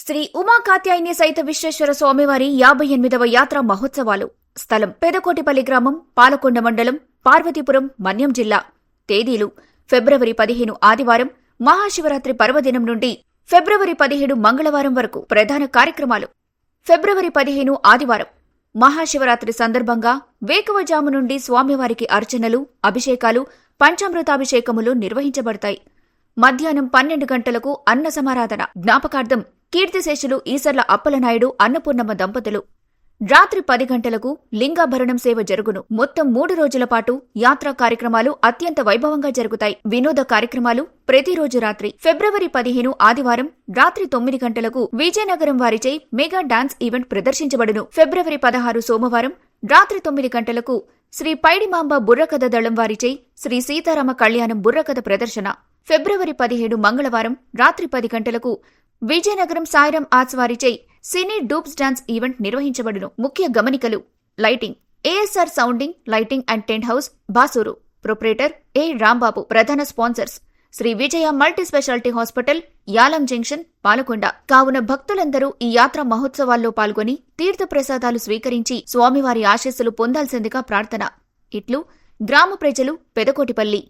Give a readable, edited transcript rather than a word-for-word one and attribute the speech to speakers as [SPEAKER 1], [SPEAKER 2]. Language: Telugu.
[SPEAKER 1] శ్రీ ఉమా కాత్యాయని సైత విశ్వేశ్వర స్వామివారి 58వ యాత్రా మహోత్సవాలు. స్థలం పెదకోటిపల్లి గ్రామం, పాలకొండ మండలం, పార్వతీపురం, మన్యం జిల్లా. తేదీలు: ఫిబ్రవరి 15 ఆదివారం మహాశివరాత్రి పర్వదినం నుండి ఫిబ్రవరి 17 మంగళవారం వరకు. ప్రధాన కార్యక్రమాలు: ఫిబ్రవరి 15 ఆదివారం మహాశివరాత్రి సందర్భంగా వేకువజాము నుండి స్వామివారికి అర్చనలు, అభిషేకాలు, పంచామృతాభిషేకములు నిర్వహించబడతాయి. మధ్యాహ్నం 12 గంటలకు అన్న సమారాధన. జ్ఞాపకార్థం కీర్తిశేషులు ఈసర్ల అప్పలనాయుడు, అన్నపూర్ణమ్మ దంపతులు. రాత్రి 10 గంటలకు లింగాభరణం సేవ జరుగును. మొత్తం 3 రోజుల పాటు యాత్రా కార్యక్రమాలు అత్యంత వైభవంగా జరుగుతాయి. వినోద కార్యక్రమాలు ప్రతిరోజు రాత్రి. ఫిబ్రవరి 15 ఆదివారం రాత్రి 9 గంటలకు విజయనగరం వారిచే మెగా డాన్స్ ఈవెంట్ ప్రదర్శించబడును. ఫిబ్రవరి 16 సోమవారం రాత్రి 9 గంటలకు శ్రీ పైడిమాంబ బుర్రకథ దళం వారిచే శ్రీ సీతారామ కళ్యాణం బుర్రకథ ప్రదర్శన. ఫిబ్రవరి 17 మంగళవారం రాత్రి 10 గంటలకు విజయనగరం సాయిరాం ఆర్ట్స్ వారిచే సినీ డూప్స్ డాన్స్ ఈవెంట్ నిర్వహించబడును. ముఖ్య గమనికలు: lighting ASR sounding, lighting and tent house, Basuru. Proprietor A Rambabu. ప్రధాన sponsors Sri Vijaya multi speciality hospital, Yalam junction, Palakonda. కావున భక్తులందరూ ఈ యాత్రా మహోత్సవాల్లో పాల్గొని తీర్థ ప్రసాదాలు స్వీకరించి స్వామివారి ఆశీస్సులు పొందాల్సిందిగా ప్రార్థన. ఇట్లు గ్రామ ప్రజలు, పెదకోటిపల్లి.